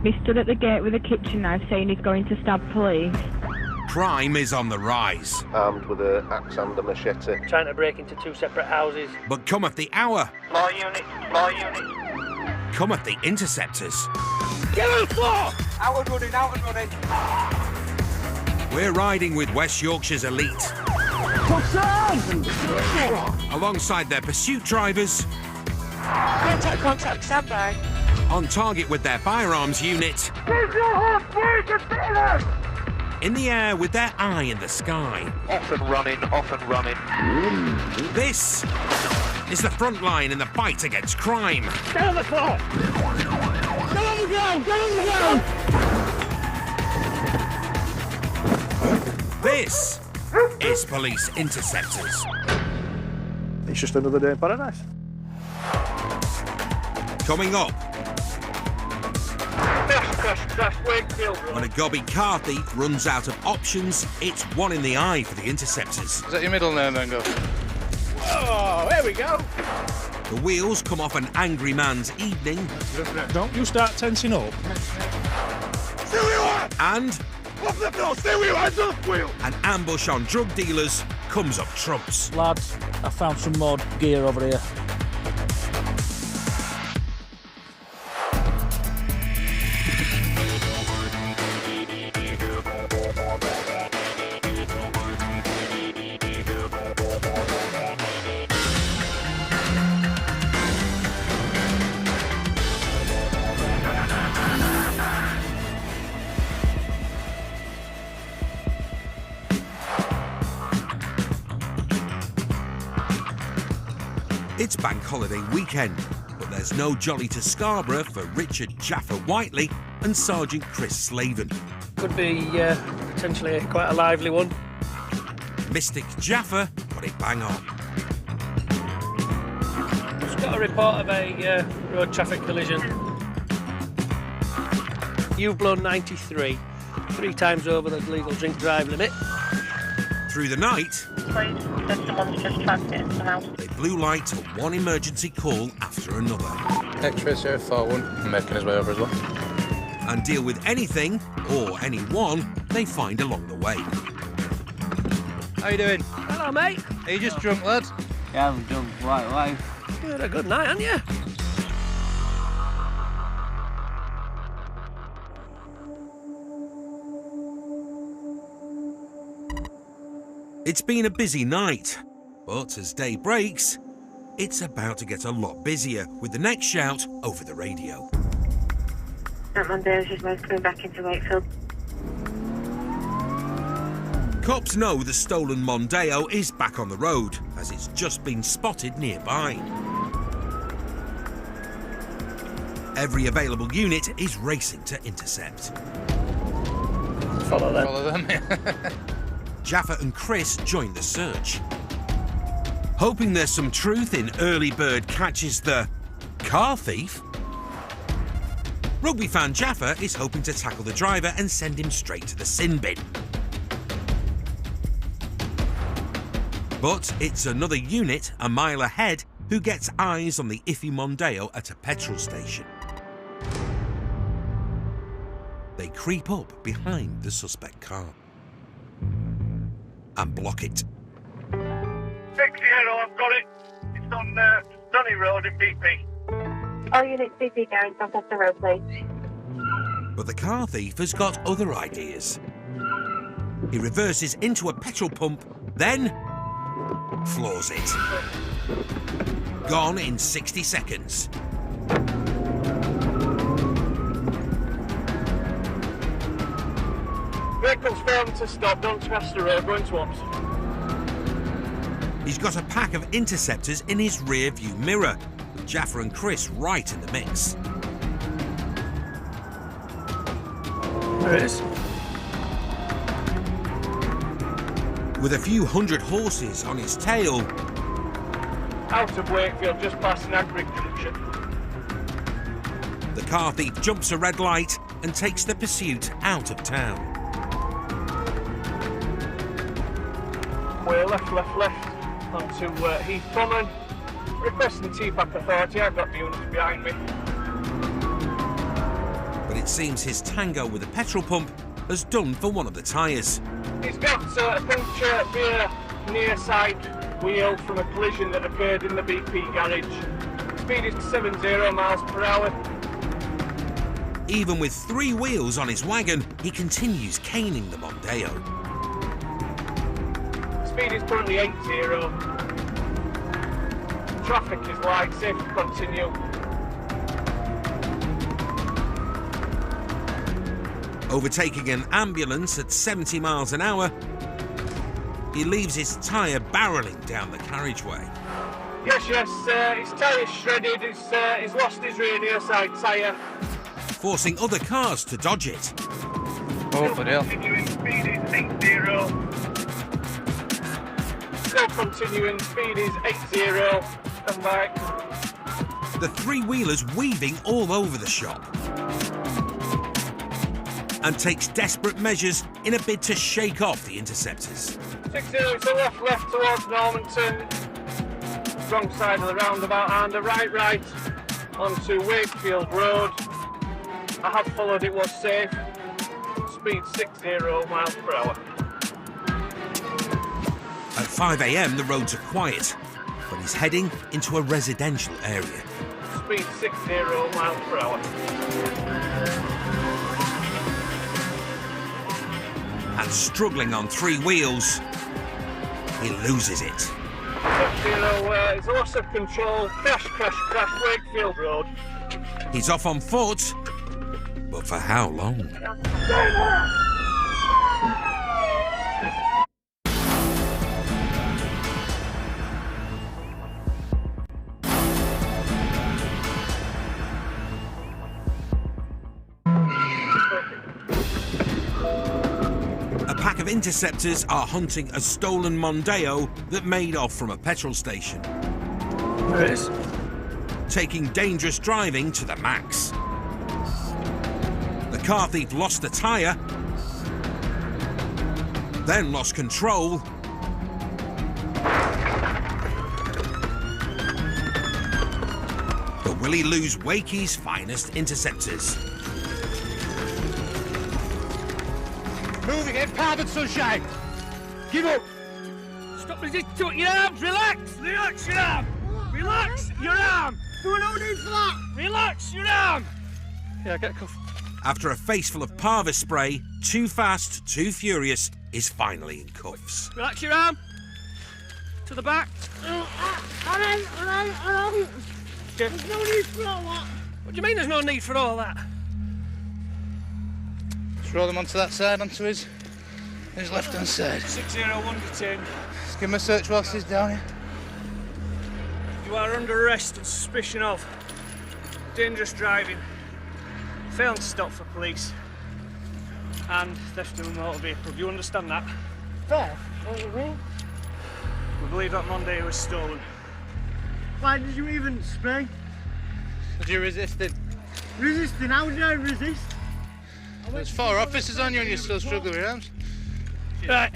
He stood at the gate with a kitchen knife saying he's going to stab police. Crime is on the rise. Armed with an axe and a machete. Trying to break into 2 separate houses. But cometh the hour. More units, more units. Cometh the Interceptors. Get on the floor! Out and running, out and running. We're riding with West Yorkshire's elite. Alongside their pursuit drivers. Contact, stand by. On target with their firearms unit. Keep your horse free, concealers! In the air with their eye in the sky. Off and running, off and running. This is the front line in the fight against crime. Get on the floor! Get on the ground! Get on the ground! This is Police Interceptors. It's just another day in paradise. Coming up, Crash, Wakefield. when a gobby car thief runs out of options, it's one in the eye for the Interceptors. Is that your middle name then, go? Oh, there we go. The wheels come off an angry man's evening. Don't you start tensing up. Stay where you are! And Off the floor, stay where you are, hands off wheel! an ambush on drug dealers comes up trumps. Lads, I found some more gear over here. It's Bank Holiday weekend, but there's no jolly to Scarborough for Richard Jaffa Whiteley and Sergeant Chris Slaven. Could be potentially quite a lively one. Mystic Jaffa got it bang on. Just got a report of a road traffic collision. You've blown 93, 3 times over the legal drink drive limit. Through the night, Someone's just tracked it somehow. they blew light to one emergency call after another X-ray 041, making his way over as well. and deal with anything or anyone they find along the way. How you doing? Hello, mate. Are you just drunk, lad? Yeah, I'm drunk, right. You had a good night, haven't you? It's been a busy night, but as day breaks, it's about to get a lot busier with the next shout over the radio. That Mondeo is most coming back into Wakefield. Cops know the stolen Mondeo is back on the road, as it's just been spotted nearby. Every available unit is racing to intercept. Follow them. Follow them, yeah. Jaffa and Chris join the search. Hoping there's some truth in early bird catches the car thief, rugby fan Jaffa is hoping to tackle the driver and send him straight to the sin bin. But it's another unit a mile ahead who gets eyes on the iffy Mondeo at a petrol station. They creep up behind the suspect car and block it. 60, I've got it. It's on Dunny Road in BP. All units BP going south off the road, please. But the car thief has got other ideas. He reverses into a petrol pump, then floors it. Gone in 60 seconds. Vehicles failing to stop, don't cross the road, going swaps. He's got a pack of interceptors in his rear view mirror, with Jaffa and Chris right in the mix. There it is. With a few hundred horses on his tail, Out of Wakefield, just past an agri junction. the car thief jumps a red light and takes the pursuit out of town. We're left, onto Heath Common. Requesting TPAC authority, I've got the units behind me. But It seems his tango with a petrol pump has done for one of the tyres. He's got a puncture via near side wheel from a collision that occurred in the BP garage. Speed is 70 miles per hour. Even with 3 wheels on his wagon, he continues caning the Mondeo. Speed is currently 80. Traffic is light, safe to continue. Overtaking an ambulance at 70 miles an hour, he leaves his tyre barrelling down the carriageway. Yes, his tyre's shredded, he's lost his rear near side tyre. Forcing other cars to dodge it. Oh, bloody hell. Continuing, speed is 80. Still continuing, speed is 80, and back. The 3-wheeler's weaving all over the shop and takes desperate measures in a bid to shake off the Interceptors. 60, so left towards Normanton, wrong side of the roundabout, and a right onto Wakefield Road. I have followed, it was safe. Speed 60 miles per hour. At 5 a.m, the roads are quiet, but he's heading into a residential area. Speed 60 miles per hour. And struggling on 3 wheels, he loses it. 60, it's a loss of control. Crash, Wakefield Road. He's off on foot, but for how long? A pack of interceptors are hunting a stolen Mondeo that made off from a petrol station. There it is. Taking dangerous driving to the max. The car thief lost a tyre, then lost control, but will he lose Wakey's finest interceptors? Moving it, powdered sunshine. Give up. Stop resisting your arms, relax! Relax your arm! Relax your arm! Do no need for that. Relax your arm! Yeah, get a cuff. After a face full of Parva spray, Too Fast, Too Furious is finally in cuffs. Relax your arm. To the back. There's no need for all that. What do you mean there's no need for all that? Just roll him onto that side, onto his left-hand side. 601 detained. Just give him a search whilst he's down here. You are under arrest on suspicion of dangerous driving, failing to stop for police, and theft of a motor vehicle. Do you understand that? Fair. What do you mean? We believe that Mondeo was stolen. Why did you even spray? Did you resist it? Resisting? How did I resist? There's 4 officers on you and you're still struggling with your arms. Right,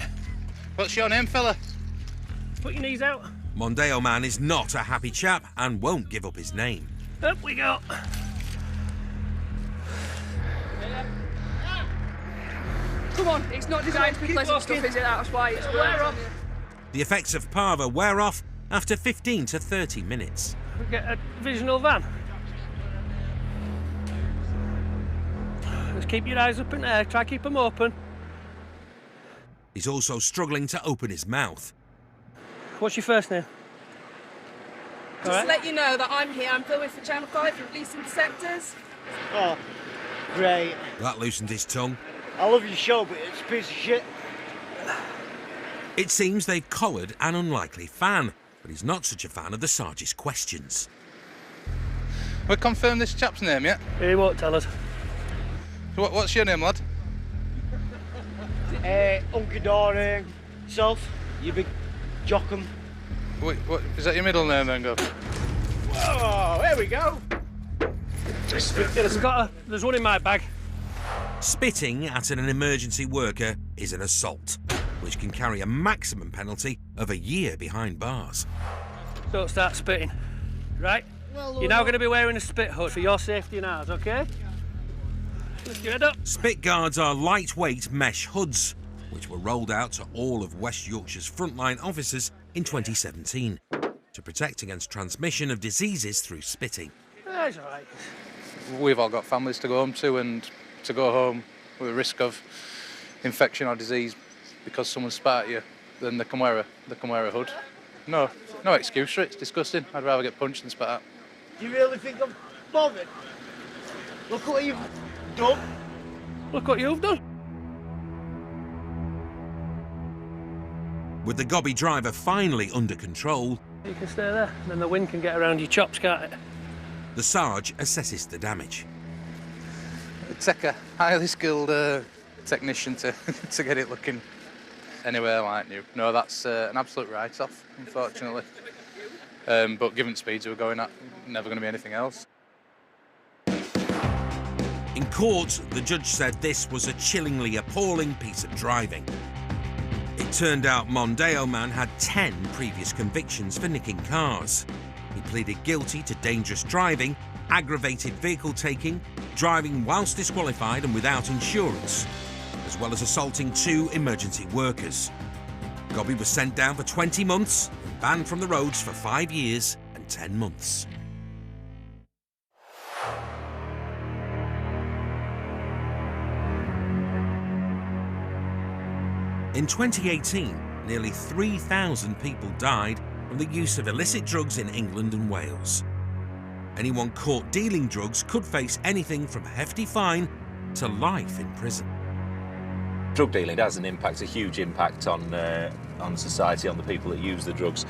What's your name, fella? put your knees out. Mondeo man is not a happy chap and won't give up his name. Up we go. Come on, it's not designed to be pleasant stuff, is it? That's why it's worked. The effects of Parva wear off after 15 to 30 minutes. We get a divisional van. Just keep your eyes up in the air, try keep them open. He's also struggling to open his mouth. What's your first name? Just to let you know that I'm here, I'm filming for Channel 5 for Police Interceptors. Oh, great. That loosened his tongue. I love your show, but it's a piece of shit. It seems they've collared an unlikely fan, but he's not such a fan of the Sarge's questions. We confirmed this chap's name yet? He won't tell us. What's your name, lad? Unky Dory, self, you big jockum. Wait, what is that your middle name then, go? Oh, there we go. There's one in my bag. Spitting at an emergency worker is an assault, which can carry a maximum penalty of a year behind bars. Don't start spitting. Right? You're now going to be wearing a spit hood for your safety and ours, okay? Lift your head up. Spit guards are lightweight mesh hoods, which were rolled out to all of West Yorkshire's frontline officers in 2017 to protect against transmission of diseases through spitting. That's all right. We've all got families to go home to, and to go home with a risk of infection or disease because someone spat at you, then they can wear a hood. No excuse for it. It's disgusting. I'd rather get punched than spat at. Do you really think I'm bothered? Look what you've done. Look what you've done. With the gobby driver finally under control, You can stay there, and then the wind can get around your chops, can't it? the Sarge assesses the damage. It'd take a highly skilled technician to get it looking anywhere like new. No, that's an absolute write-off, unfortunately. But given the speeds we were going at, never going to be anything else. In court, the judge said this was a chillingly appalling piece of driving. It turned out Mondeo man had 10 previous convictions for nicking cars. He pleaded guilty to dangerous driving, aggravated vehicle taking, driving whilst disqualified and without insurance, as well as assaulting 2 emergency workers. Gobby was sent down for 20 months and banned from the roads for 5 years and 10 months. In 2018, nearly 3,000 people died from the use of illicit drugs in England and Wales. Anyone caught dealing drugs could face anything from a hefty fine to life in prison. Drug dealing has an impact, a huge impact on society, on the people that use the drugs.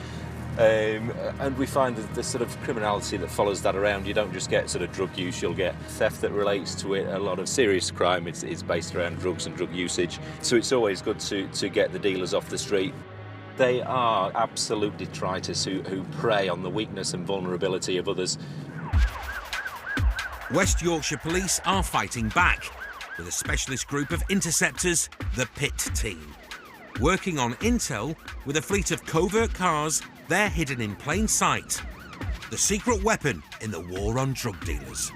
And we find that the sort of criminality that follows that around, you don't just get sort of drug use, you'll get theft that relates to it. A lot of serious crime is based around drugs and drug usage. So it's always good to get the dealers off the street. They are absolute detritus who prey on the weakness and vulnerability of others. West Yorkshire Police are fighting back with a specialist group of interceptors, the Pit Team. Working on intel with a fleet of covert cars, they're hidden in plain sight. The secret weapon in the war on drug dealers.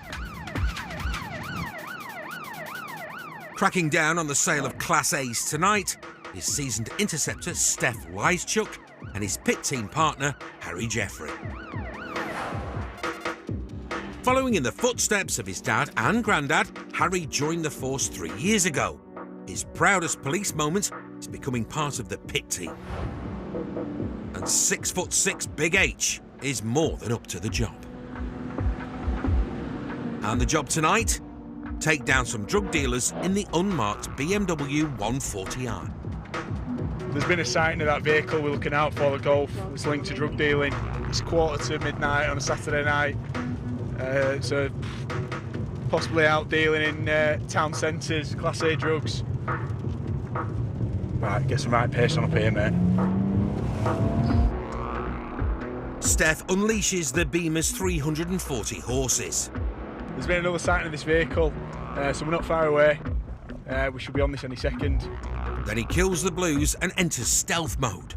Cracking down on the sale of Class A's tonight is seasoned interceptor Steph Lyschuk and his Pit Team partner, Harry Jeffrey. Following in the footsteps of his dad and granddad, Harry joined the force 3 years ago. His proudest police moment is becoming part of the Pit Team. And 6'6" Big H is more than up to the job. And the job tonight? Take down some drug dealers in the unmarked BMW 140i. There's been a sighting of that vehicle we're looking out for, the Golf. It's linked to drug dealing. It's 1:45 on a Saturday night. So possibly out dealing in town centres, Class A drugs. Right, get some right pace on up here, mate. Steph unleashes the Beamer's 340 horses. There's been another sighting of this vehicle, so we're not far away. We should be on this any second. Then he kills the Blues and enters stealth mode,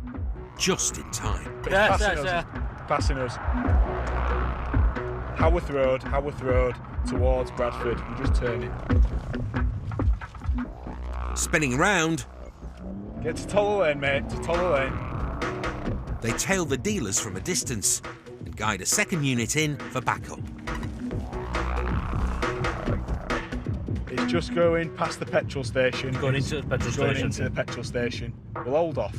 just in time. Passing us. Haworth Road, towards Bradford. You just turn it. Spinning round, Get to Toller Lane, mate, to Toller Lane. they tail the dealers from a distance and guide a second unit in for backup. It's just going past the petrol station. Going into the petrol Going station. into the petrol station. We'll hold off.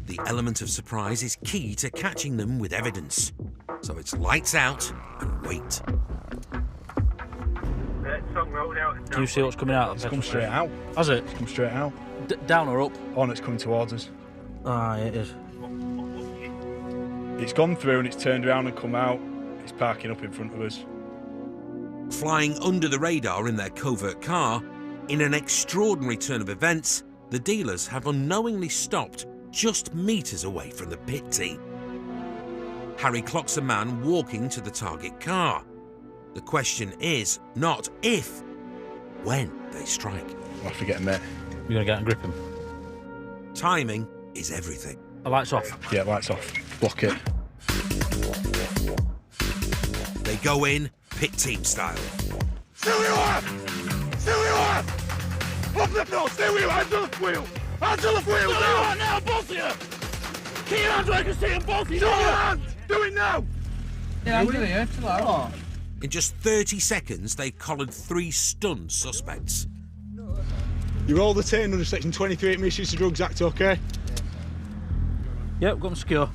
The element of surprise is key to catching them with evidence. So it's lights out and wait. Do you see what's coming out? It's come straight out. Has it? It's come straight out. Down or up? Oh, and it's coming towards us. Ah, it is. It's gone through and it's turned around and come out. It's parking up in front of us. Flying under the radar in their covert car, in an extraordinary turn of events, the dealers have unknowingly stopped just metres away from the Pit Team. Harry clocks a man walking to the target car. The question is not if, when they strike. I'll have to get him, mate. You're going to get and grip him? Timing is everything. The lights off? Yeah, lights off. Block it. They go in Pit Team style. Still you are! Stay where you are! Off the floor! Stay where you are! Hands on the wheel! Hands on the wheel! Stay where you are now, both of you! Keep your hands where I can see them, both of you! Show your hands! Do it now! Yeah, I'm doing it. Chill out. In just 30 seconds, they collared 3 stunned suspects. You're all detained under Section 23 Misuse of Drugs Act, okay? Yep, got them secure.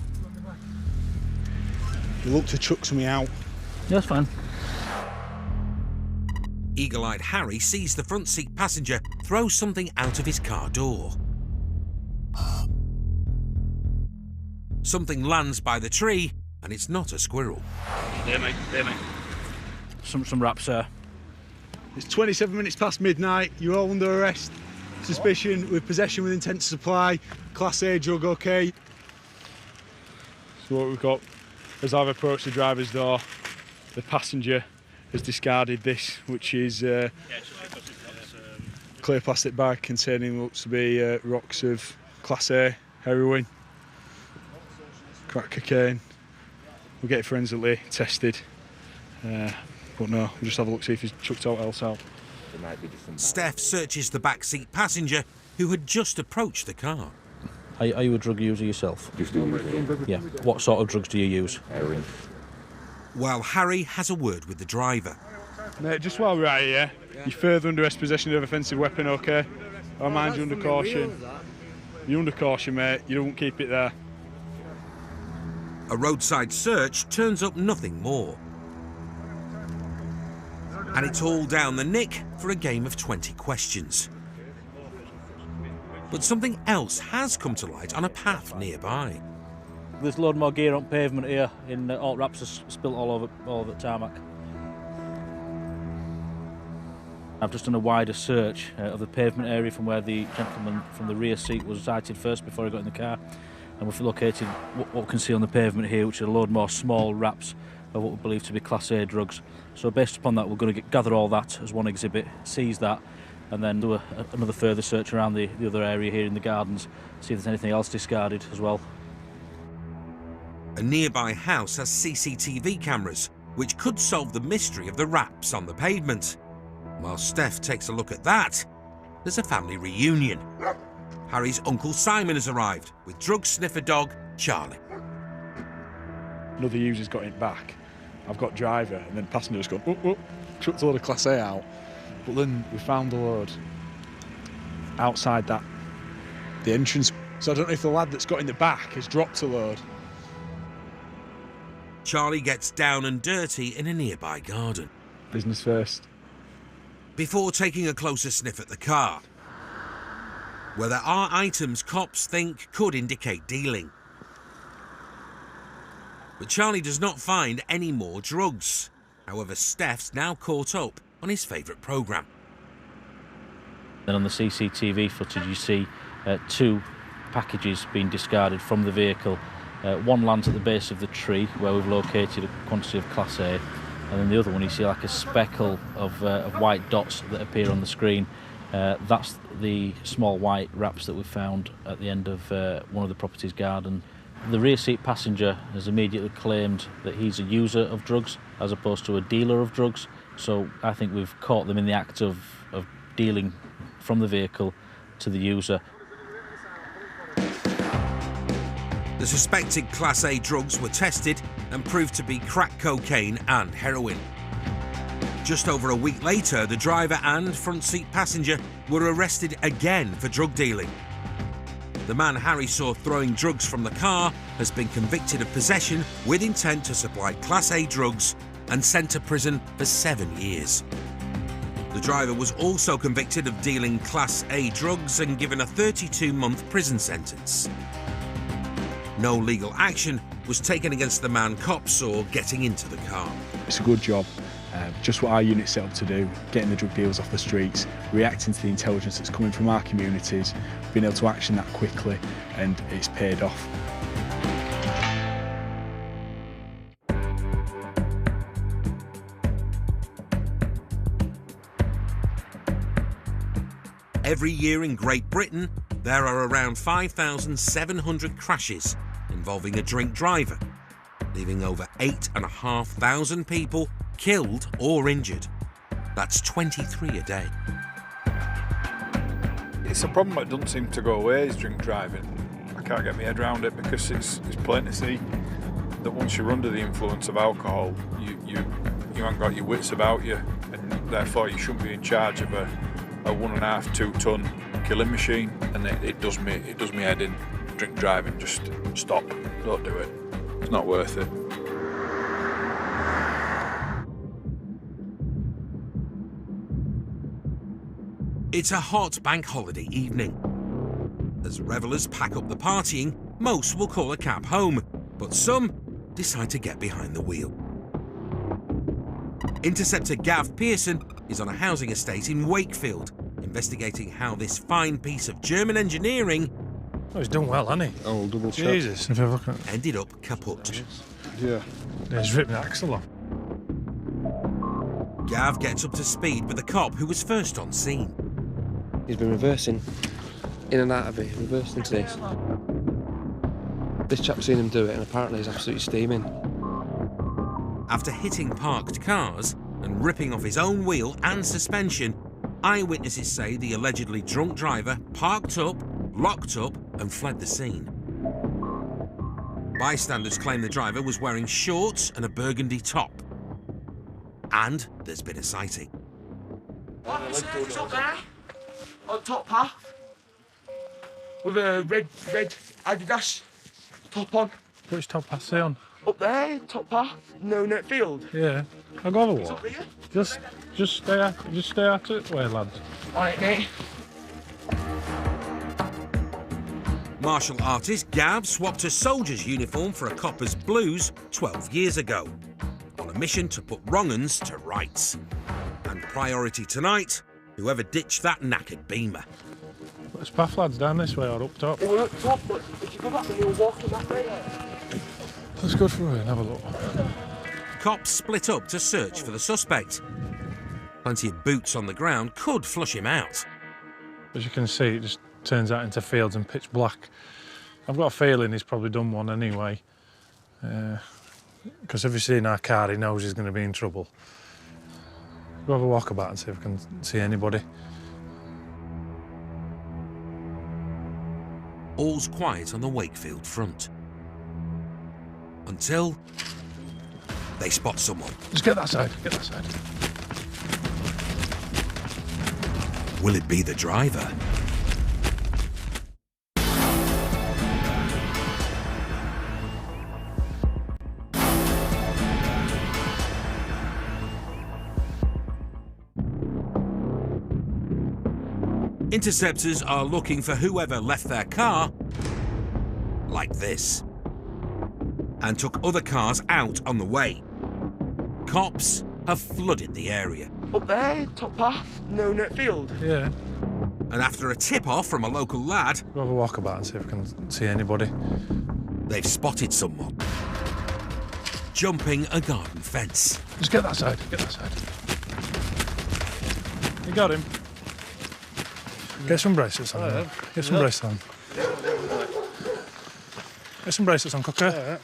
You look to chuck something out. Yeah, that's fine. Eagle-eyed Harry sees the front seat passenger throw something out of his car door. Something lands by the tree, and it's not a squirrel. There, mate. There, mate. Some wraps there. It's 27 minutes past midnight. You're all under arrest. Suspicion with possession with intent to supply. Class A drug, okay? So what we've got, as I've approached the driver's door, the passenger has discarded this, which is clear plastic bag containing what looks to be rocks of Class A heroin, crack cocaine. We'll get it forensically tested. But no, we'll just have a look, see if he's chucked out else out. Steph searches the backseat passenger, who had just approached the car. Are you a drug user yourself? Just doing Yeah. What sort of drugs do you use? heroin. While Harry has a word with the driver. Mate, just while we're at it, yeah? You're further under arrest possession of offensive weapon, okay? I'll mind you under caution. You're under caution, mate. You don't keep it there. A roadside search turns up nothing more. And it's all down the nick for a game of 20 questions. But something else has come to light on a path nearby. There's a load more gear on pavement here, in all wraps are spilt all over the tarmac. I've just done a wider search of the pavement area from where the gentleman from the rear seat was sighted first before he got in the car, and we've located what we can see on the pavement here, which are a load more small wraps of what we believe to be Class A drugs. So based upon that, we're going to gather all that as one exhibit, seize that, and then do another further search around the other area here in the gardens, see if there's anything else discarded as well. A nearby house has CCTV cameras, which could solve the mystery of the wraps on the pavement. While Steph takes a look at that, there's a family reunion. Harry's Uncle Simon has arrived with drug sniffer dog Charlie. Another user's got it back. I've got driver, and then passenger's gone, chucked a load of Class A out. But then we found a load outside the entrance. So I don't know if the lad that's got in the back has dropped a load. Charlie gets down and dirty in a nearby garden. Business first. Before taking a closer sniff at the car, where there are items cops think could indicate dealing. But Charlie does not find any more drugs. However, Steph's now caught up on his favourite programme. Then on the CCTV footage you see 2 packages being discarded from the vehicle. One lands at the base of the tree where we've located a quantity of Class A, and then the other one you see like a speckle of white dots that appear on the screen. That's the small white wraps that we found at the end of one of the property's garden. The rear seat passenger has immediately claimed that he's a user of drugs as opposed to a dealer of drugs, so I think we've caught them in the act of dealing from the vehicle to the user. The suspected Class A drugs were tested and proved to be crack cocaine and heroin. Just over a week later, the driver and front seat passenger were arrested again for drug dealing. The man Harry saw throwing drugs from the car has been convicted of possession with intent to supply Class A drugs and sent to prison for 7 years. The driver was also convicted of dealing Class A drugs and given a 32-month prison sentence. No legal action was taken against the man cops saw getting into the car. It's a good job. Just what our unit's set up to do, getting the drug dealers off the streets, reacting to the intelligence that's coming from our communities, being able to action that quickly, and it's paid off. Every year in Great Britain, there are around 5,700 crashes involving a drink driver, leaving over 8,500 people killed or injured. That's 23 a day. It's a problem that doesn't seem to go away, is drink driving. I can't get my head around it because it's plain to see that once you're under the influence of alcohol, you haven't got your wits about you, and therefore you shouldn't be in charge of a 1.5 to 2 ton killing machine. And it does me head in. Drink driving, just stop, don't do it. It's not worth it. It's a hot bank holiday evening. As revellers pack up the partying, most will call a cab home, but some decide to get behind the wheel. Interceptor Gav Pearson is on a housing estate in Wakefield, investigating how this fine piece of German engineering he's done well, hasn't he? Oh, double check. Jesus. If you look at ended up kaput. Yeah. He's ripped the axle off. Gav gets up to speed with the cop who was first on scene. He's been reversing in and out of it, reversing into this. This chap's seen him do it and apparently he's absolutely steaming. After hitting parked cars and ripping off his own wheel and suspension, eyewitnesses say the allegedly drunk driver parked up, locked up and fled the scene. Bystanders claim the driver was wearing shorts and a burgundy top. And there's been a sighting. It's up there, on top path, with a red Adidas top on. Which top path say on? Up there, top path, no net field. Yeah. I'll go have a It's walk. up here. Just stay out it way, lads. Alright, mate. Martial artist Gav swapped a soldier's uniform for a copper's blues 12 years ago, on a mission to put wrong-uns to rights. And priority tonight, whoever ditched that knackered Beamer. What's path, lads? Down this way or up top? We're up top, but if you go back and you're walking that way. Let's go through and have a look. Cops split up to search for the suspect. Plenty of boots on the ground could flush him out. As you can see, it just turns out into fields and pitch black. I've got a feeling he's probably done one anyway. Because if he's seen our car, he knows he's going to be in trouble. We'll have a walk about and see if we can see anybody. All's quiet on the Wakefield front. Until they spot someone. Just get that side, get that side. Will it be the driver? Interceptors are looking for whoever left their car like this and took other cars out on the way. Cops have flooded the area. Up there, top path, no net field. Yeah. And after a tip-off from a local lad, We'll have a walk about and see if we can see anybody. they've spotted someone jumping a garden fence. Just get that side, get that side. You got him. Get some bracelets on. Yeah. Get some bracelets on. Get some bracelets on, Cooker. Yeah.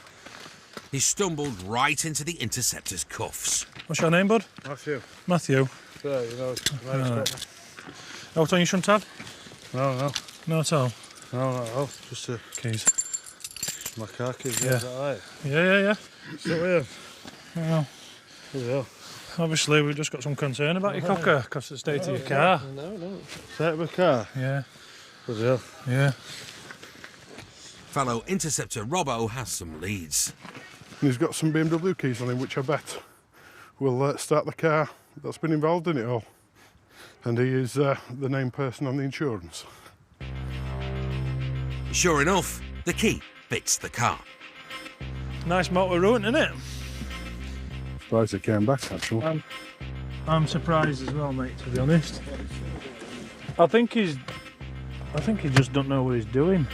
He stumbled right into the Interceptor's cuffs. What's your name, bud? Matthew. Matthew. So, you know, Out on you shouldn't have? No. No at all. No. Just Keys. my car keys. Yeah. Is that right? Yeah. So, yeah. Well, Yeah. obviously we've just got some concern about your Cooker because of the state of your car. No. Set of a car. Yeah. Yeah. Yeah. Fellow Interceptor Robbo has some leads. And he's got some BMW keys on him, which I bet will start the car that's been involved in it all. And he is the named person on the insurance. Sure enough, the key fits the car. Nice motor route, isn't it? Surprised it came back, actually. I'm surprised as well, mate, to be honest. I think he just don't know what he's doing.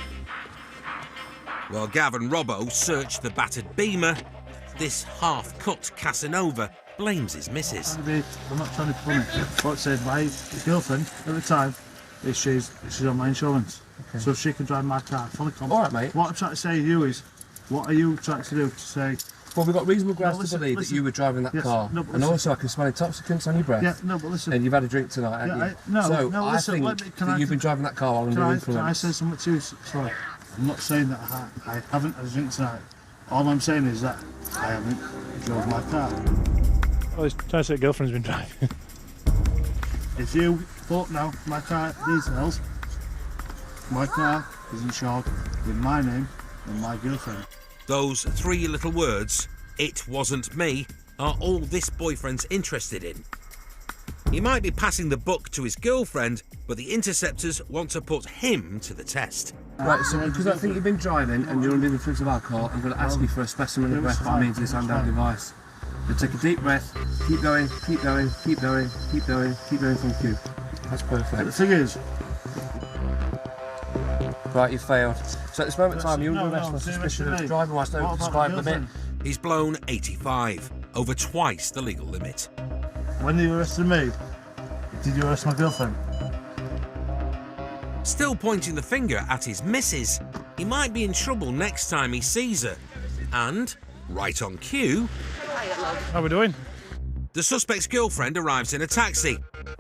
While Gav and Robbo search the battered Beamer, this half-cut Casanova blames his missus. I'm not trying to be funny. What it says my girlfriend at the time is she's on my insurance. Okay. So she can drive my car fully competent. All right, mate. What I'm trying to say to you is, what are you trying to do to say Well, we've got reasonable grounds listen, to believe that you were driving that Yes, car. no, but And listen. also I can smell intoxicants on your breath. Yeah, no, but listen. And you've had a drink tonight, haven't Yeah, you? no, so no, I listen, think let me- can that I- you've been driving that car while under influence. Can I say something to you? Sorry. I'm not saying that I haven't had a drink tonight. All I'm saying is that I haven't drove my car. Oh, he's trying to say girlfriend's been driving. If you thought now my car details, my car is insured with my name and my girlfriend. Those three little words, "it wasn't me," are all this boyfriend's interested in. He might be passing the buck to his girlfriend, but the Interceptors want to put him to the test. Right, so because I think you've been driving and you're under the influence of alcohol, I'm going to ask you for a specimen of breath by means of this handheld device. You take a deep breath, keep going, keep going, keep going, keep going, keep going from Q. That's perfect. The thing is, right, you failed. So at this moment in time, you're under arrest on suspicion of driving whilst over the prescribed limit. He's blown 85, over twice the legal limit. when you arrested me, did you arrest my girlfriend? Still pointing the finger at his missus, he might be in trouble next time he sees her. And, right on cue, How we doing? the suspect's girlfriend arrives in a taxi,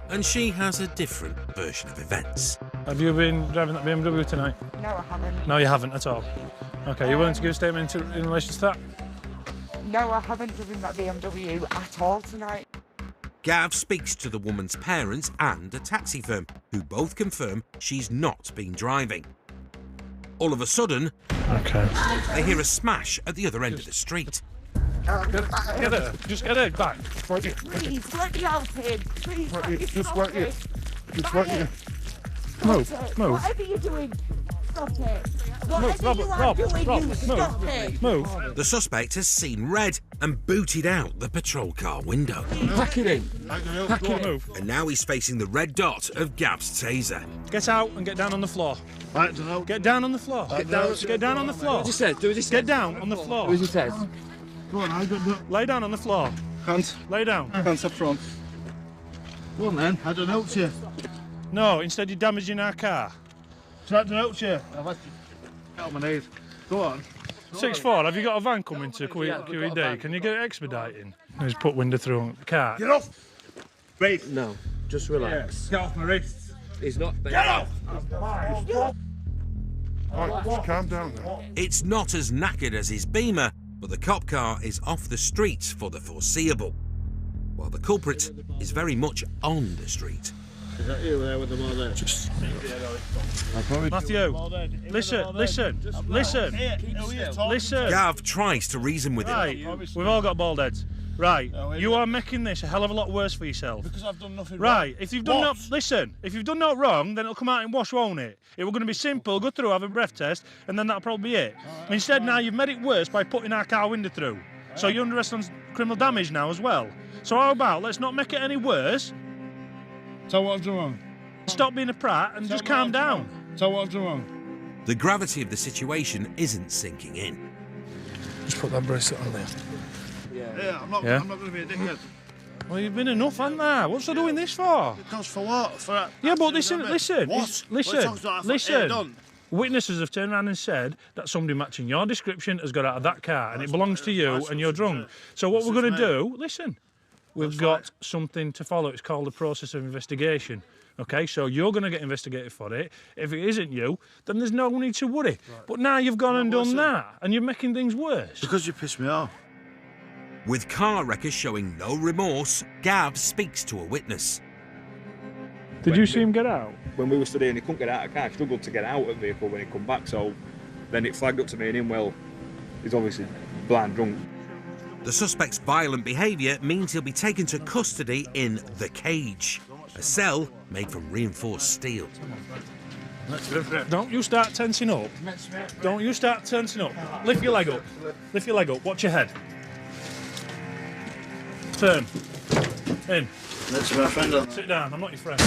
and she has a different version of events. Have you been driving that BMW tonight? No, I haven't. No, you haven't at all. Okay, you willing to give a statement in relation to that? No, I haven't driven that BMW at all tonight. Gav speaks to the woman's parents and a taxi firm, who both confirm she's not been driving. All of a sudden, they hear a smash at the other end of the street. Get her. Just get her back. Please, let me out here. Please, let me Just stop wait here. it. Just wait here. Move, Stop it. move. Whatever you're doing, stop it. Whatever you are Rob, doing, you stop it. Move. The suspect has seen red and booted out the patrol car window. Pack it in. Pack it. Move. And now he's facing the red dot of Gav's taser. Get out and get down on the floor. Get down on the floor. Get down on the floor. Do as he says, do as he says. Get down on the floor. Do as he says. Go on, I got the Lay down on the floor. hands. Lay down. Hands up front. Go on then, I don't help you. No, instead you're damaging our car. Try to help you. I've had to help my knees. Go on. 6-4, have you got a van coming to QED? Can you get it expediting? Just put window through on the car. Get off! Breathe. No, just relax. Get off my wrists. He's not... Get off! Right, just calm down now. It's not as knackered as his Beamer, but the cop car is off the street for the foreseeable, while the culprit is very much on the street. Is that you there with them all there? Matthew, listen. Gav tries to reason with him. Right, we've all got bald heads. Right, you are making this a hell of a lot worse for yourself. Because I've done nothing Right, wrong. if you've done if you've done no wrong, then it'll come out in wash, won't it? It was going to be simple, go through, have a breath test, and then that'll probably be it. Instead, now you've made it worse by putting our car window through. So you're under arrest on criminal damage now as well. So how about, let's not make it any worse. Tell what I've done wrong. Stop being a prat and just calm down. Tell what I've done wrong. The gravity of the situation isn't sinking in. Just put that bracelet on there. Yeah, I'm not going to be a dickhead. Well, you've been enough, haven't there? What's they doing this for? Because for what? For Yeah, but listen. What? Listen. Witnesses have turned around and said that somebody matching your description has got out of that car and it belongs to you and you're drunk. So what we're going to do, listen, we've got something to follow. It's called the process of investigation. Okay, so you're going to get investigated for it. If it isn't you, then there's no need to worry. Right. But now you've gone and done that and you're making things worse. Because you pissed me off. With car wreckers showing no remorse, Gav speaks to a witness. Did you see him get out? When we were studying, he couldn't get out of the car. He struggled to get out of the vehicle when he come back. So then it flagged up to me and him, well, he's obviously blind drunk. The suspect's violent behaviour means he'll be taken to custody in the cage, a cell made from reinforced steel. Don't you start tensing up. Don't you start tensing up. Lift your leg up. Lift your leg up. Watch your head. Turn. In. That's my friend. Sit down. I'm not your friend.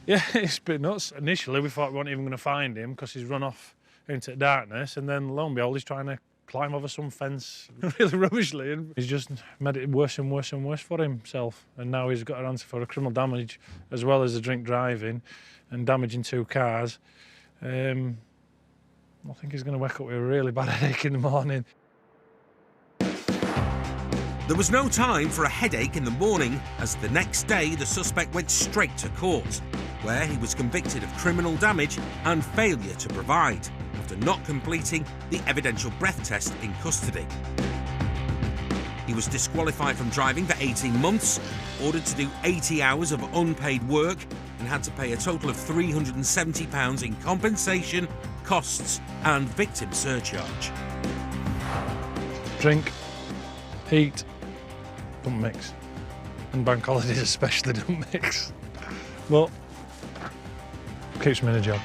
Yeah, it's a bit nuts. Initially, we thought we weren't even going to find him because he's run off into the darkness, and then lo and behold, he's trying to climb over some fence really rubbishly, and he's just made it worse and worse and worse for himself. And now he's got to answer for a criminal damage as well as a drink driving and damaging 2 cars. I think he's going to wake up with a really bad headache in the morning. There was no time for a headache in the morning, as the next day the suspect went straight to court, where he was convicted of criminal damage and failure to provide, after not completing the evidential breath test in custody. He was disqualified from driving for 18 months, ordered to do 80 hours of unpaid work, and had to pay a total of £370 in compensation, costs and victim surcharge. Drink, eat, don't mix. And bank holidays especially don't mix. But keeps me in a job.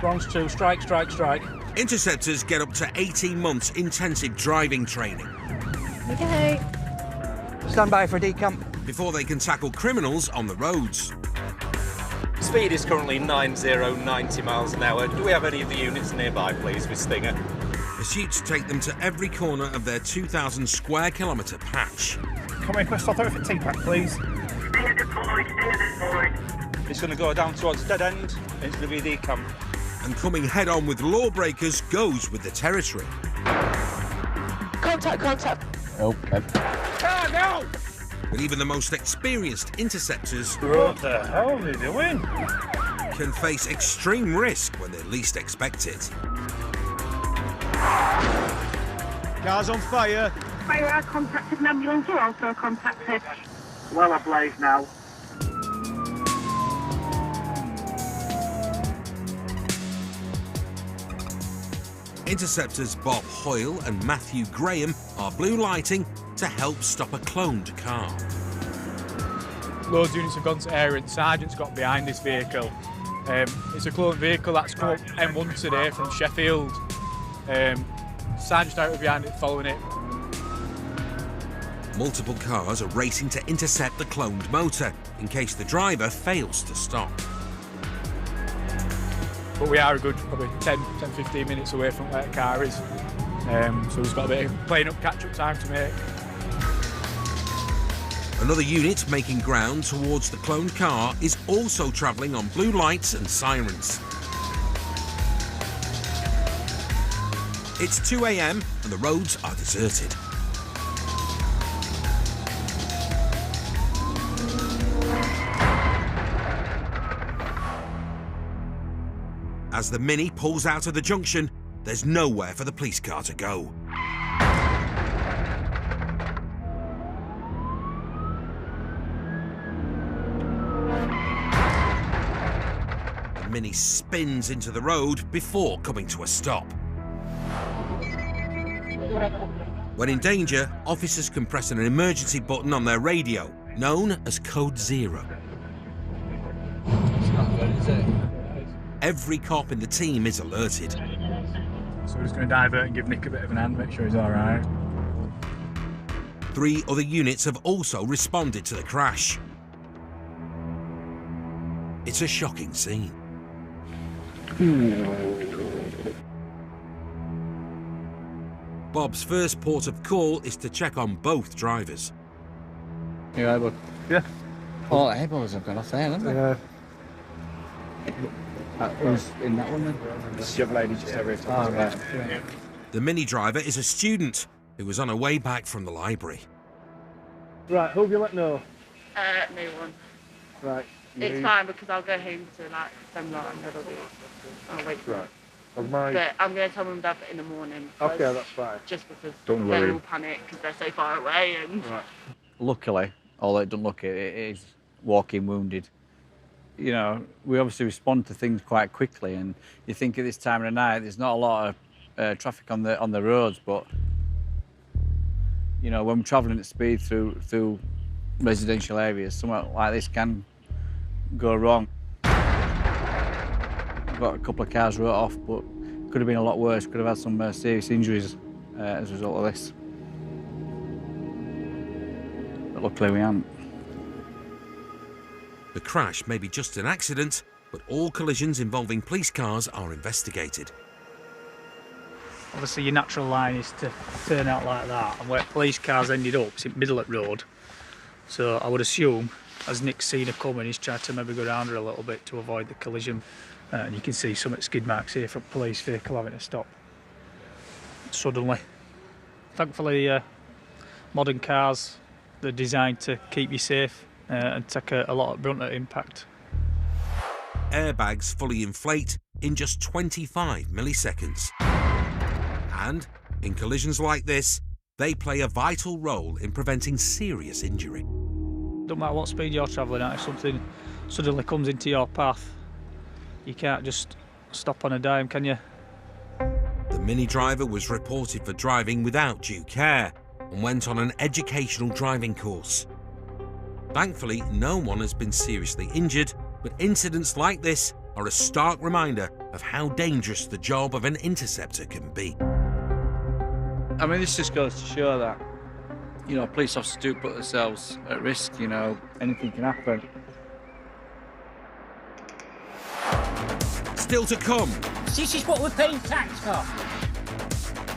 Bronze 2, strike, strike, strike. Interceptors get up to 18 months intensive driving training. Okay. Stand by for decamp. Before they can tackle criminals on the roads. Speed is currently 90 miles an hour. Do we have any of the units nearby, please, with Stinger? Pursuits take them to every corner of their 2,000 square kilometre patch. Come in, Chris, I'll throw it for T-Pack, please. It's going to go down towards dead end into the VD camp. And coming head-on with lawbreakers goes with the territory. Contact, contact. Okay. Ah, no! But even the most experienced interceptors What the hell are they doing? can face extreme risk when they least expect it. Car's on fire. Fire contacted an ambulance are also contacted. Well ablaze now. Interceptors Bob Hoyle and Matthew Graham are blue lighting to help stop a cloned car. Loads of units have gone to area and the sergeant's got behind this vehicle. It's a cloned vehicle that's come up M1 today from Sheffield. Sergeant's out behind it, following it. Multiple cars are racing to intercept the cloned motor in case the driver fails to stop. But we are a good probably 10-15 minutes away from where the car is. So we've got a bit of playing up catch-up time to make. Another unit making ground towards the cloned car is also travelling on blue lights and sirens. It's 2 a.m. and the roads are deserted. As the Mini pulls out of the junction, there's nowhere for the police car to go. The Mini spins into the road before coming to a stop. When in danger, officers can press an emergency button on their radio, known as Code Zero. It's not good, is it? Every cop in the team is alerted. So we're just going to divert and give Nick a bit of an hand, make sure he's all right. 3 other units have also responded to the crash. It's a shocking scene. Bob's first port of call is to check on both drivers. You all right, bud? Yeah. All the elbows have gone off there, haven't they? Yeah. Who's in that one then? This young lady just over here talking about it. The Mini driver is a student who was on her way back from the library. Right, who have you let know? No one. Right. It's fine because I'll go home to like them lot and I'll wait for Right. But I'm going to tell them that in the morning. Okay, that's fine. Just because Don't they'll worry. all panic because they're so far away and... Right. Luckily, although it doesn't look it, it is walking wounded. You know, we obviously respond to things quite quickly, and you think at this time of the night there's not a lot of traffic on the roads, but you know, when we're travelling at speed through residential areas, something like this can go wrong. Got a couple of cars wrote off, but could have been a lot worse. Could have had some serious injuries as a result of this. But luckily we haven't. The crash may be just an accident, but all collisions involving police cars are investigated. Obviously your natural line is to turn out like that, and where police cars ended up is in middle of the road. So I would assume, as Nick's seen her coming, he's tried to maybe go around her a little bit to avoid the collision. And you can see some skid marks here from police vehicle having to stop suddenly. Thankfully, modern cars, they're designed to keep you safe and take a lot of brunt of impact. Airbags fully inflate in just 25 milliseconds. And in collisions like this, they play a vital role in preventing serious injury. Don't matter what speed you're travelling at, if something suddenly comes into your path, you can't just stop on a dime, can you? The Mini driver was reported for driving without due care and went on an educational driving course. Thankfully, no one has been seriously injured, but incidents like this are a stark reminder of how dangerous the job of an interceptor can be. I mean, this just goes to show that, you know, police officers do put themselves at risk, you know, anything can happen. Still to come. This is what we're paying tax for.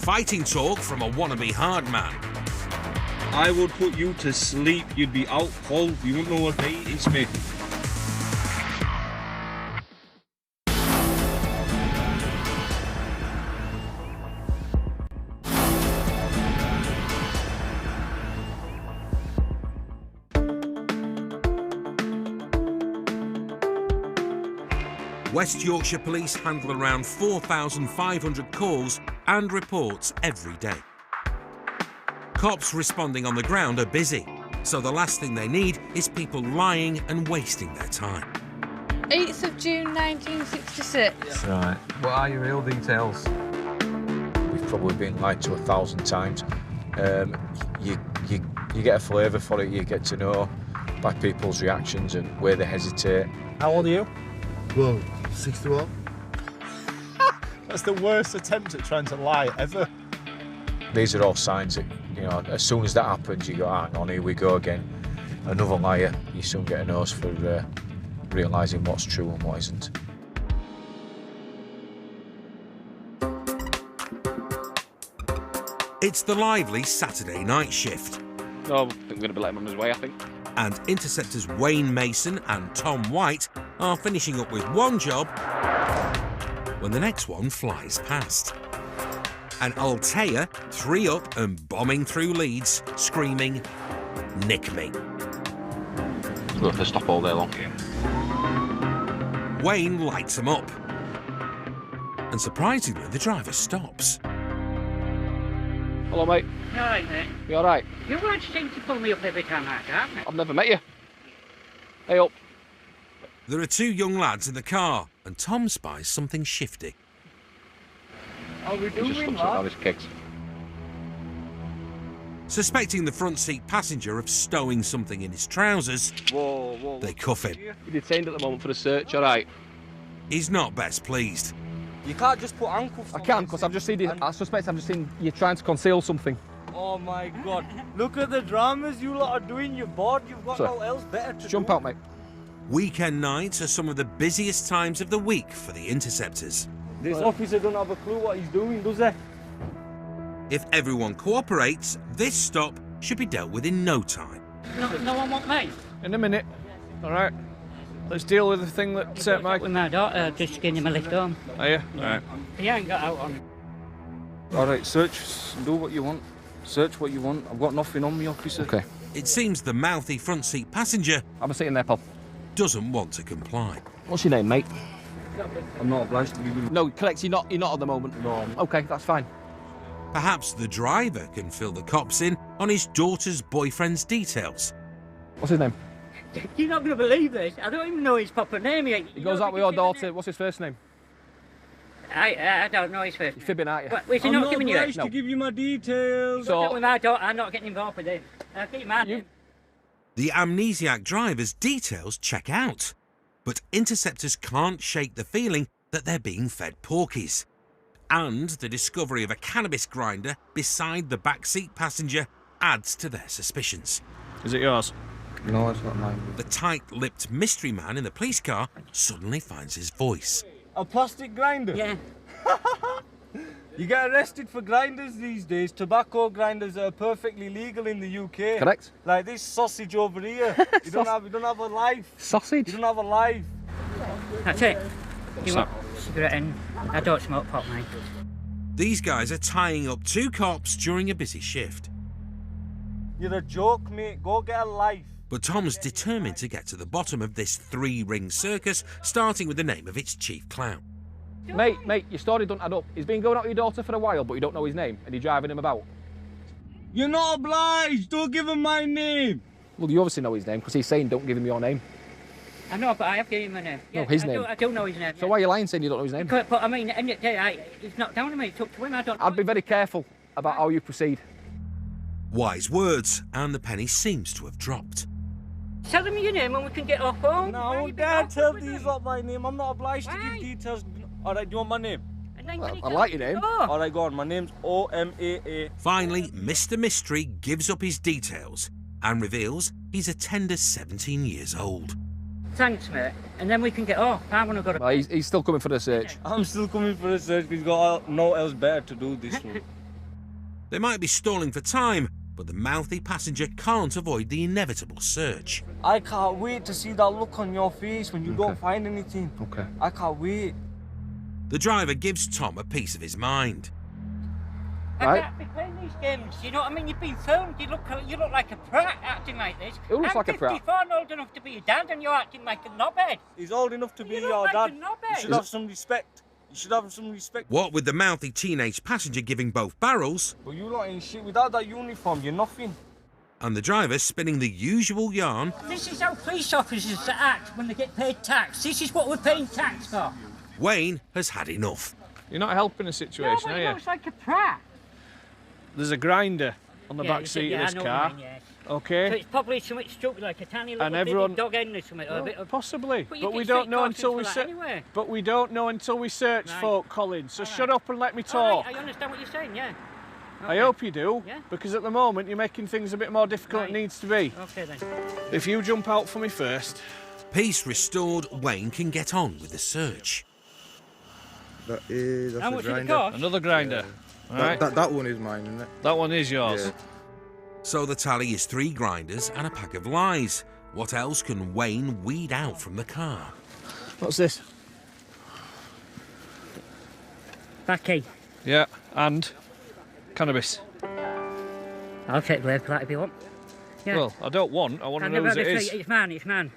Fighting talk from a wannabe hard man. I would put you to sleep. You'd be out cold. You wouldn't know what day it is, mate. West Yorkshire Police handle around 4,500 calls and reports every day. Cops responding on the ground are busy, so the last thing they need is people lying and wasting their time. 8th of June 1966. Right. What are your real details? We've probably been lied to 1,000 times. You get a flavour for it, you get to know by people's reactions and where they hesitate. How old are you? Well, 61. That's the worst attempt at trying to lie ever. These are all signs that, you know, as soon as that happens, you go, hang on, here we go again. Another liar. You soon get a nose for realising what's true and what isn't. It's the lively Saturday night shift. Oh, I think we're going to be letting him on his way, I think. And Interceptors Wayne Mason and Tom White are finishing up with one job when the next one flies past. And Altea, 3 up and bombing through leads, screaming, "Nick me." Look, they stop all day long. Wayne lights him up. And surprisingly, the driver stops. Hello, mate. You alright, mate? You alright? You won't seem to pull me up every time I come. I've never met you. Hey up. There are 2 young lads in the car, and Tom spies something shifty. How we He just doing, looks at all lad? his kicks. Suspecting the front seat passenger of stowing something in his trousers, Whoa. they cuff him. You're detained at the moment for the search, alright? He's not best pleased. You can't just put handcuffs on. I can, because I've just seen you. I suspect I've just seen you trying to conceal something. Oh my god. Look at the dramas you lot are doing. You're bored. You've got Sir, no else better to jump do. out, mate. Weekend nights are some of the busiest times of the week for the Interceptors. This officer don't have a clue what he's doing, does he? If everyone cooperates, this stop should be dealt with in no time. No one want me? In a minute. Alright. Let's deal with the thing that Mike... With my daughter, just getting him a lift home. Are you? Alright. He ain't got out on. Alright, search. Do what you want. Search what you want. I've got nothing on me, officer. Okay. It seems the mouthy front seat passenger Have a seat in there, pal. doesn't want to comply. What's your name, mate? I'm not obliged to give you... No, correct. You're not at the moment. No. Okay, that's fine. Perhaps the driver can fill the cops in on his daughter's boyfriend's details. What's his name? You're not going to believe this. I don't even know his proper name yet. He goes out with your daughter. What's his first name? I don't know his first name. You're fibbing, aren't you? Is he I'm not not giving you it? obliged to give you my details. So, with my daughter, I'm not getting involved with him. I'll keep my name. The amnesiac driver's details check out, but Interceptors can't shake the feeling that they're being fed porkies. And the discovery of a cannabis grinder beside the backseat passenger adds to their suspicions. Is it yours? No, it's not mine. The tight-lipped mystery man in the police car suddenly finds his voice. A plastic grinder? Yeah. You get arrested for grinders these days, tobacco grinders that are perfectly legal in the UK. Correct. Like this sausage over here. You don't have a life. Sausage? You don't have a life. That's it. You want cigarette in? I don't smoke pot, mate. These guys are tying up 2 cops during a busy shift. You're a joke, mate. Go get a life. But Tom's determined to get to the bottom of this 3-ring circus, starting with the name of its chief clown. Mate, your story don't add up. He's been going out with your daughter for a while, but you don't know his name, and you're driving him about. You're not obliged. Don't give him my name. Well, you obviously know his name, because he's saying don't give him your name. I know, but I have given him a name. No, Yeah, his name. I do know his name. So why are you lying saying you don't know his name? But I mean, in the day, it's not down to me. It's up to him. I don't. I'd be very careful about how you proceed. Wise words, and the penny seems to have dropped. Tell him your name and we can get off home. No, I won't dare tell these lot my name. I'm not obliged to give details. All right, do you want my name? I like your name. All right, go on. My name's O-M-A-A. Finally, Mr. Mystery gives up his details and reveals he's a tender 17 years old. Thanks, mate. And then we can get off. I want to go to... Well, he's still coming for the search. I'm still coming for the search because he's got no else better to do this one. They might be stalling for time, but the mouthy passenger can't avoid the inevitable search. I can't wait to see that look on your face when you don't find anything. Okay. I can't wait. The driver gives Tom a piece of his mind. I can't be playing these games, you know what I mean? You've been filmed, you look like a prat acting like this. Who looks like a prat? I'm 54 and old enough to be your dad and you're acting like a knobhead. He's old enough to be your like dad. a knobhead. You should have some respect. You should have some respect. What with the mouthy teenage passenger giving both barrels, But you lot ain't shit. Without that uniform, you're nothing. and the driver spinning the usual yarn, This is how police officers act when they get paid tax. This is what we're paying tax for. Wayne has had enough. You're not helping the No, situation, but are he you? looks like a prat. There's a grinder on the Yeah, back seat I of this know car. what you mean, yes. Okay. So it's probably something stuck like a tiny little And everyone- dog end or something, or a Well, bit of... possibly, But you but get we don't straight know cautions until for we that search. anyway. But we don't know until we search, Right. folk, Colin. So shut up and let me All talk. right, I understand what you're saying, yeah. I hope you do, Yeah. because at the moment you're making things a bit more difficult than it needs to be. Okay then. If you jump out for me first. Peace restored, Wayne can get on with the search. That's How a much did it grinder. cost? Another grinder. All right. That one is mine, isn't it? That one is yours. Yeah. So the tally is 3 grinders and a pack of lies. What else can Wayne weed out from the car? What's this? Backy. Yeah, and cannabis. I'll take blame for that if you want. Yeah. Well, I don't want. I want to know whose it is. It's mine, it's mine.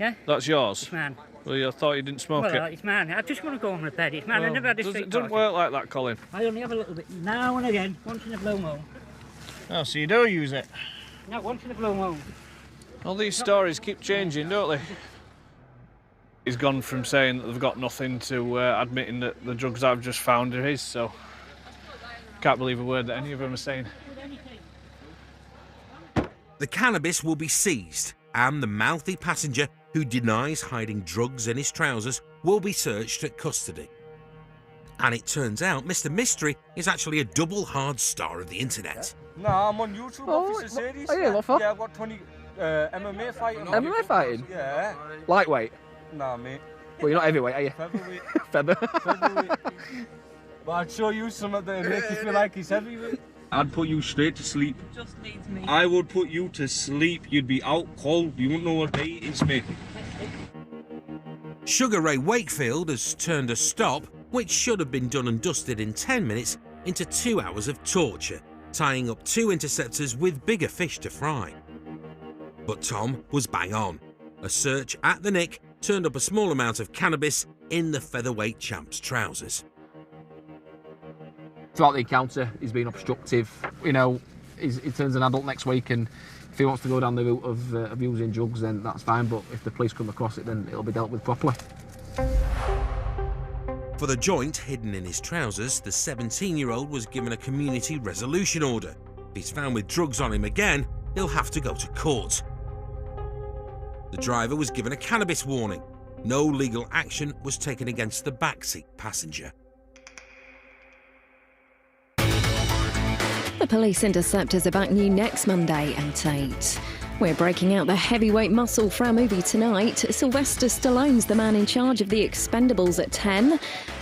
Yeah? That's yours. It's mine. Well, I thought you didn't smoke Well, it. it's mine. I just want to go on to bed. It's mine. I Well, never had a it street doesn't work like that, Colin. I only have a little bit now and again, once in a blue moon. Oh, so you do use it? No, once in a blue moon. All these stories keep changing, don't they? He's gone from saying that they've got nothing to admitting that the drugs I've just found are his, so can't believe a word that any of them are saying. The cannabis will be seized, and the mouthy passenger who denies hiding drugs in his trousers will be searched at custody. And it turns out Mr. Mystery is actually a double hard star of the internet. Nah, I'm on YouTube, Oh, Officer Series. oh yeah, what for? Yeah, I've got 20 MMA fighting. on MMA YouTube. fighting? Yeah. Lightweight? Nah, mate. Well, you're not heavyweight, are you? Featherweight. Feather? Featherweight. But I'd show you something that'll make you feel like it's heavyweight. I'd put you straight to sleep. Just needs me. I would put you to sleep. You'd be out cold. You wouldn't know what day it is, mate. Sugar Ray Wakefield has turned a stop, which should have been done and dusted in 10 minutes, into 2 hours of torture, tying up 2 interceptors with bigger fish to fry. But Tom was bang on. A search at the Nick turned up a small amount of cannabis in the featherweight champ's trousers. Throughout the encounter, he's been obstructive. You know, he turns an adult next week, and if he wants to go down the route of using drugs, then that's fine. But if the police come across it, then it'll be dealt with properly. For the joint hidden in his trousers, the 17-year-old was given a community resolution order. If he's found with drugs on him again, he'll have to go to court. The driver was given a cannabis warning. No legal action was taken against the backseat passenger. The police interceptors are back new next Monday at 8. We're breaking out the heavyweight muscle for our movie tonight. Sylvester Stallone's the man in charge of The Expendables at 10.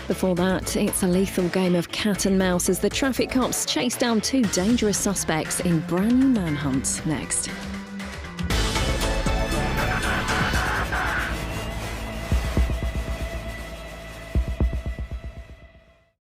Before that, it's a lethal game of cat and mouse as the traffic cops chase down two dangerous suspects in brand new manhunt next.